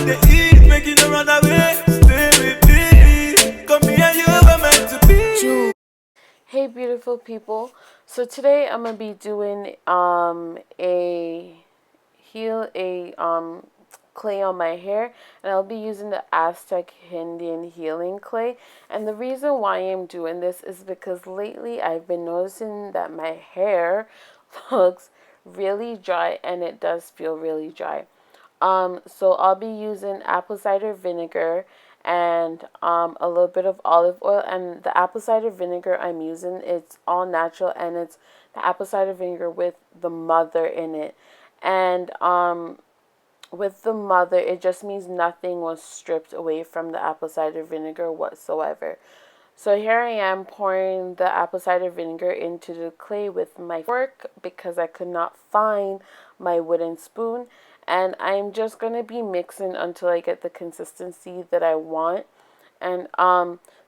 the heat, making you run away. Stay with me. Come here, you were meant to be. Hey beautiful people. So today I'm gonna be doing clay on my hair, and I'll be using the Aztec Indian healing clay. And the reason why I'm doing this is because lately I've been noticing that my hair looks really dry, and it does feel really dry. So I'll be using apple cider vinegar and a little bit of olive oil. And the apple cider vinegar I'm using, it's all natural, and it's the apple cider vinegar with the mother in it. And with the mother, it just means nothing was stripped away from the apple cider vinegar whatsoever. So here I am pouring the apple cider vinegar into the clay with my fork because I could not find my wooden spoon. And I'm just going to be mixing until I get the consistency that I want. And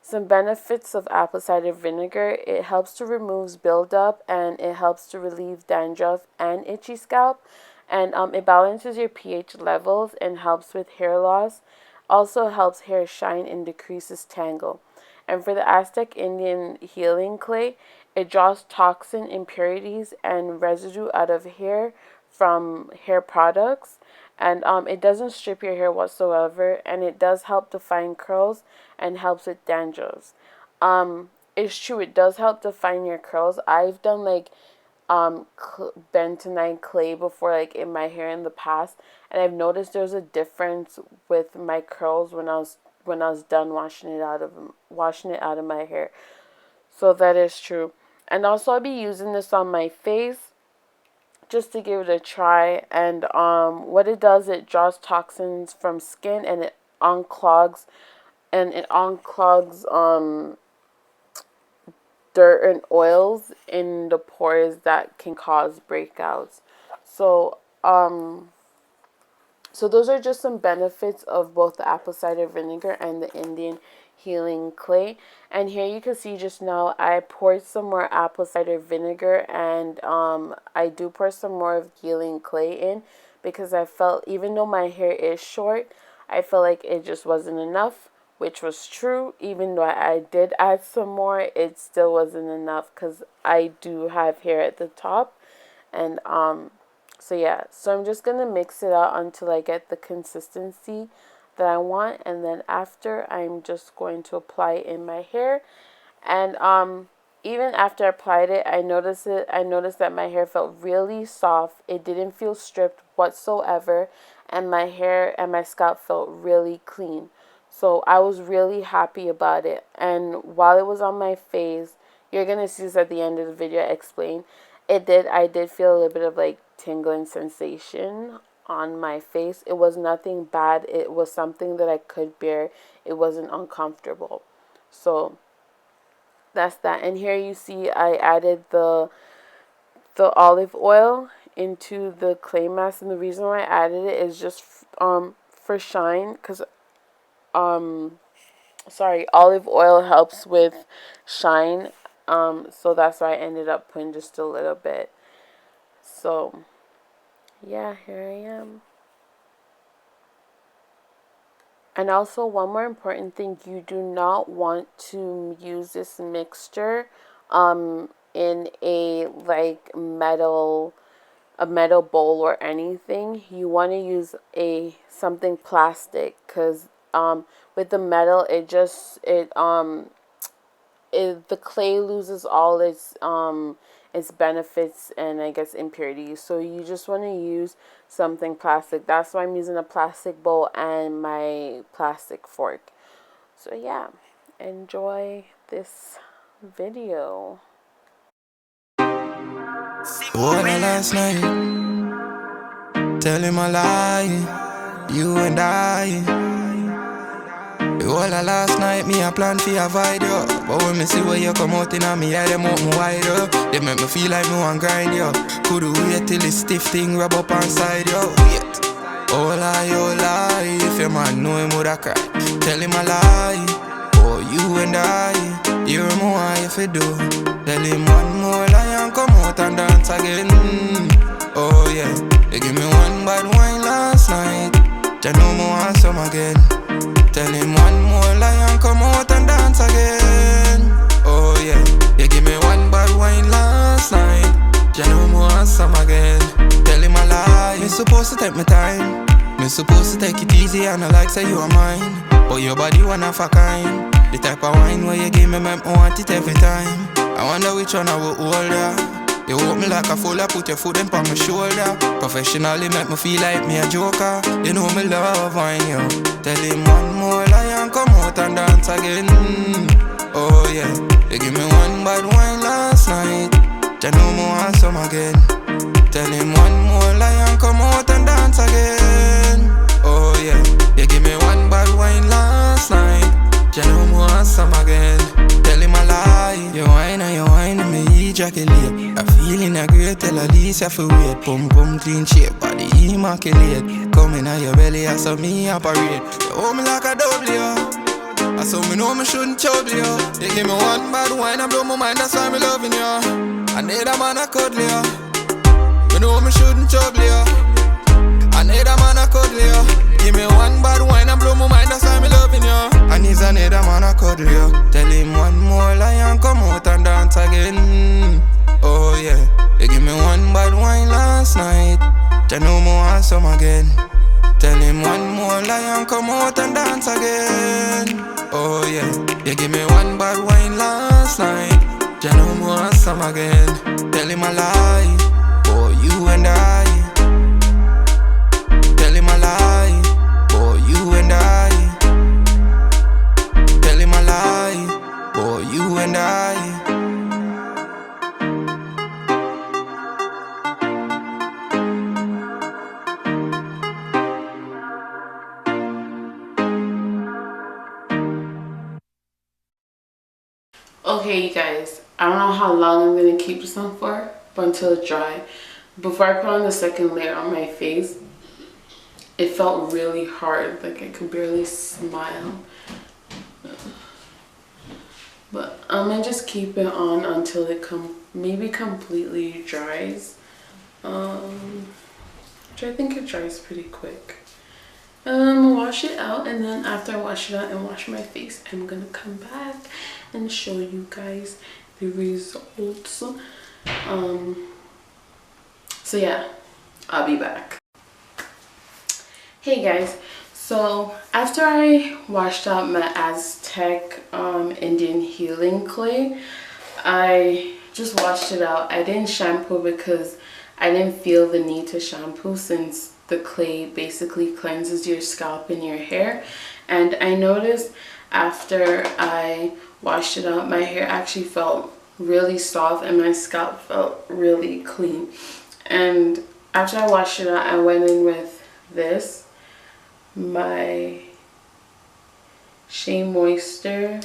some benefits of apple cider vinegar: it helps to remove buildup, and it helps to relieve dandruff and itchy scalp. And it balances your pH levels and helps with hair loss. Also helps hair shine and decreases tangle. And for the Aztec Indian healing clay, it draws toxin, impurities, and residue out of hair from hair products. And it doesn't strip your hair whatsoever, and it does help define curls and helps with dandruff. It's true, it does help define your curls. I've done like bentonite clay before, like in my hair in the past, and I've noticed there's a difference with my curls when I was done washing it out of my hair. So that is true. And also I'll be using this on my face just to give it a try. And what it does, it draws toxins from skin, and it unclogs dirt and oils in the pores that can cause breakouts. So those are just some benefits of both the apple cider vinegar and the Indian healing clay. And here you can see just now I poured some more apple cider vinegar, and I do pour some more of healing clay in because I felt, even though my hair is short, I felt like it just wasn't enough, which was true. Even though I did add some more, it still wasn't enough because I do have hair at the top. And so yeah, so I'm just going to mix it out until I get the consistency that I want, and then after I'm just going to apply it in my hair. And even after I applied it, I noticed that my hair felt really soft. It didn't feel stripped whatsoever, and my hair and my scalp felt really clean. So I was really happy about it. And while it was on my face, you're going to see this at the end of the video, I explain. I did feel a little bit of like tingling sensation on my face. It was nothing bad. It was something that I could bear. It wasn't uncomfortable. So that's that. And here you see I added the olive oil into the clay mask, and the reason why I added it is just for shine, because olive oil helps with shine. So that's why I ended up putting just a little bit. So yeah, here I am. And also, one more important thing: you do not want to use this mixture in a metal bowl or anything. You want to use something plastic, because with the metal, the clay loses all its benefits and I guess impurities. So you just want to use something plastic. That's why I'm using a plastic bowl and my plastic fork. So yeah, enjoy this video. What last night? Tell him a lie. You and I. All last night, me a plan for avoid you. But when me see where you come out in a me eye, them open wider. They make me feel like me want grind you. Could wait till the stiff thing rub up inside you. Wait. Oh lie, if your man know him woulda cry. Tell him a lie. Oh, you and I, you're more if you do. Tell him one more lie and come out and dance again. Oh yeah, they give me one bad wine last night. Jah know me want some again. Tell him one more lie and come out and dance again. Oh yeah, you give me one bad wine last night. Jah know me want some again. Tell him a lie. Me supposed to take my time. Me supposed to take it easy and I like say you are mine. But your body one of a kind. The type of wine where you give me make me want it every time. I wonder which one I will hold ya. You hold me like a fool, I put your foot in on my shoulder. Professionally make me feel like me a joker. You know me love wine, yo. Tell him one more lie and come out and dance again. Oh yeah, you give me one bad wine last night. Jah know me want some again. Tell him one more lie and come out and dance again. Oh yeah, you give me one bad wine last night. Jah know me want some again. Tell him a lie. You whine and me ejaculate. A feeling a great, tell at least you feel wait. Pum pum clean shape, body immaculate. Come in at your belly, I saw me operate. You hold me like a double, I saw me know me shouldn't trouble you. You give me one bad wine and blow my mind, that's why me loving you. I need a man a cuddle you. Me know me shouldn't trouble you. I need a man a cuddle you. Give me one bad wine and blow my mind, that's why me loving you. And he's a need a man a cuddle you. Tell him one more lie and come out and dance again. Oh yeah, you give me one bad wine last night. Jah know me want some again. Tell him one more lie and come out and dance again. Oh yeah, you give me one bad wine last night. Jah know me want some again. Tell him a lie, boy you and I. Tell him a lie, boy you and I. Tell him a lie, boy you and I. Okay, you guys, I don't know how long I'm gonna keep this on for, but until it's dry. Before I put on the second layer on my face, it felt really hard, like I could barely smile. But I'm gonna just keep it on until it maybe completely dries. Which I think it dries pretty quick. Wash it out, and then after I wash it out and wash my face, I'm gonna come back and show you guys the results. So yeah, I'll be back. Hey guys, so after I washed out my Aztec Indian healing clay, I just washed it out. I didn't shampoo because I didn't feel the need to shampoo, since the clay basically cleanses your scalp and your hair. And I noticed after I washed it out, my hair actually felt really soft and my scalp felt really clean. And after I washed it out, I went in with this, my Shea Moisture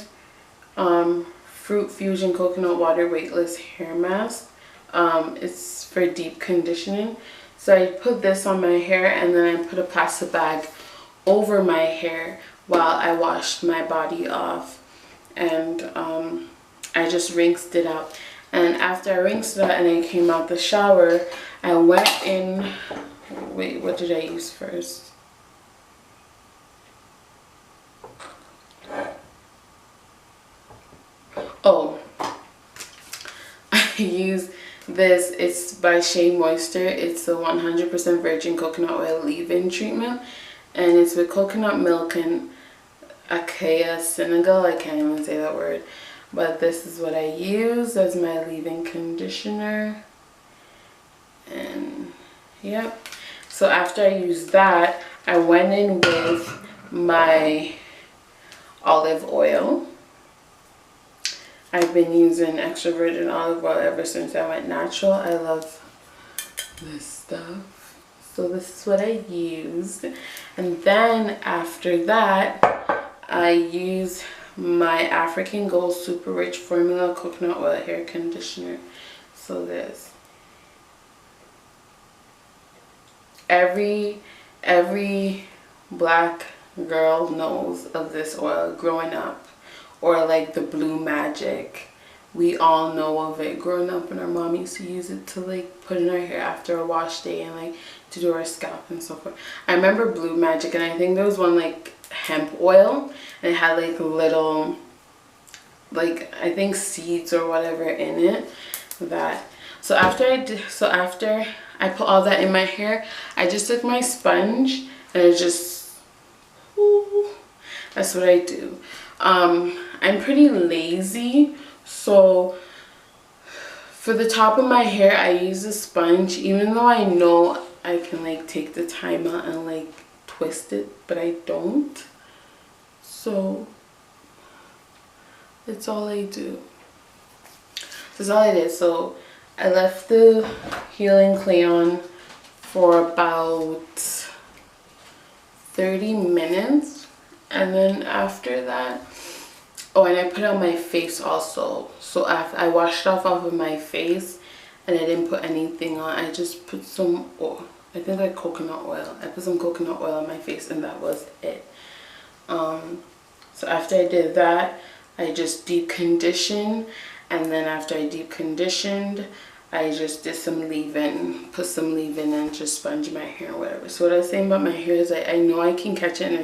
Fruit Fusion Coconut Water Weightless Hair Mask. It's for deep conditioning. So I put this on my hair, and then I put a plastic bag over my hair while I washed my body off. And I just rinsed it out. And after I rinsed it out and I came out the shower, I went in, wait, what did I use first? Oh, I used this. It's by Shea Moisture. It's the 100% virgin coconut oil leave-in treatment, and it's with coconut milk and Acacia Senegal. I can't even say that word, but this is what I use as my leave-in conditioner. And yep, so after I used that, I went in with my olive oil. I've been using extra virgin olive oil ever since I went natural. I love this stuff. So this is what I used. And then after that, I used my African Gold Super Rich Formula Coconut Oil Hair Conditioner. So this. Every black girl knows of this oil growing up. Or like the Blue Magic, we all know of it growing up, and our mom used to use it to like put in our hair after a wash day and like to do our scalp and so forth. I remember Blue Magic, and I think there was one like hemp oil, and it had like little, like I think seeds or whatever in it. That so after I put all that in my hair, I just took my sponge and I just, ooh, that's what I do. I'm pretty lazy, so for the top of my hair I use a sponge, even though I know I can like take the time out and like twist it, but I don't. So that's all I do. That's all I did. So I left the healing clay on for about 30 minutes, and then after that, oh, and I put on my face also. So after I washed off of my face, and I didn't put anything on. I just put some oil. I think like coconut oil. I put some coconut oil on my face, and that was it. So after I did that, I just deep conditioned, and then after I deep conditioned, I just did some leave-in, put some leave-in and just sponge my hair or whatever. So what I was saying about my hair is I know I can catch it and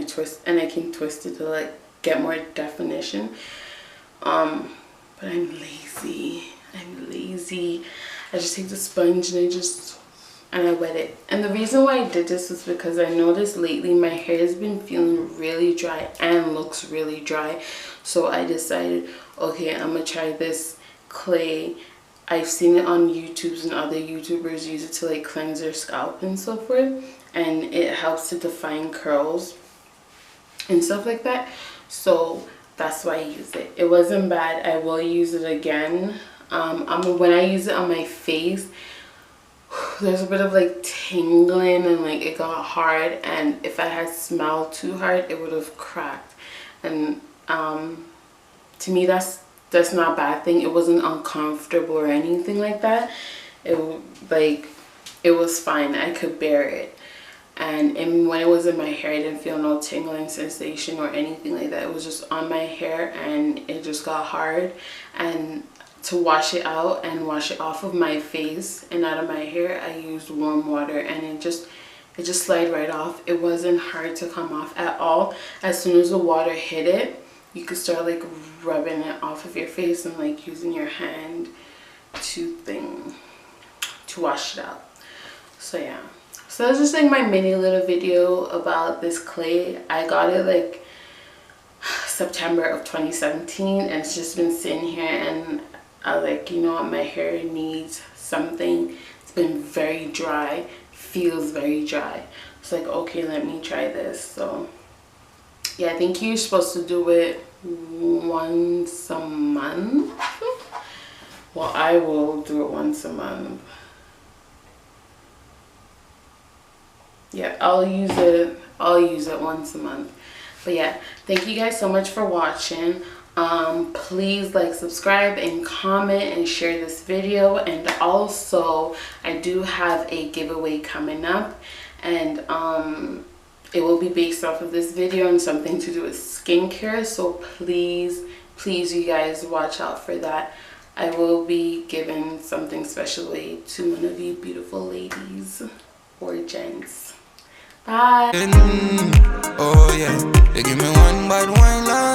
I can twist it to like get more definition. But I'm lazy. I just take the sponge and I wet it. And the reason why I did this was because I noticed lately my hair has been feeling really dry and looks really dry. So I decided, okay, I'm gonna try this clay. I've seen it on YouTube, and other YouTubers use it to like cleanse their scalp and so forth, and it helps to define curls and stuff like that. So that's why I use it. It wasn't bad. I will use it again. When I use it on my face, there's a bit of like tingling, and like it got hard, and if I had smelled too hard, it would have cracked. And to me, that's not a bad thing. It wasn't uncomfortable or anything like that. It was fine. I could bear it. And when it was in my hair, I didn't feel no tingling sensation or anything like that. It was just on my hair, and it just got hard. And to wash it out and wash it off of my face and out of my hair, I used warm water, and it just slid right off. It wasn't hard to come off at all. As soon as the water hit it, you could start like rubbing it off of your face and like using your hand to wash it out. So yeah, so that's just like my mini little video about this clay. I got it like September of 2017, and it's just been sitting here, and I was like, you know what, my hair needs something. It's been very dry, feels very dry. It's like, okay, let me try this. So yeah, I think you're supposed to do it once a month. Well, I will do it once a month. Yeah, I'll use it once a month. But yeah, thank you guys so much for watching. Please like, subscribe, and comment, and share this video. And also, I do have a giveaway coming up, and it will be based off of this video and something to do with skincare. So please you guys watch out for that. I will be giving something special away to one of you beautiful ladies or gents. Bye. Oh yeah, they give me one bad wine last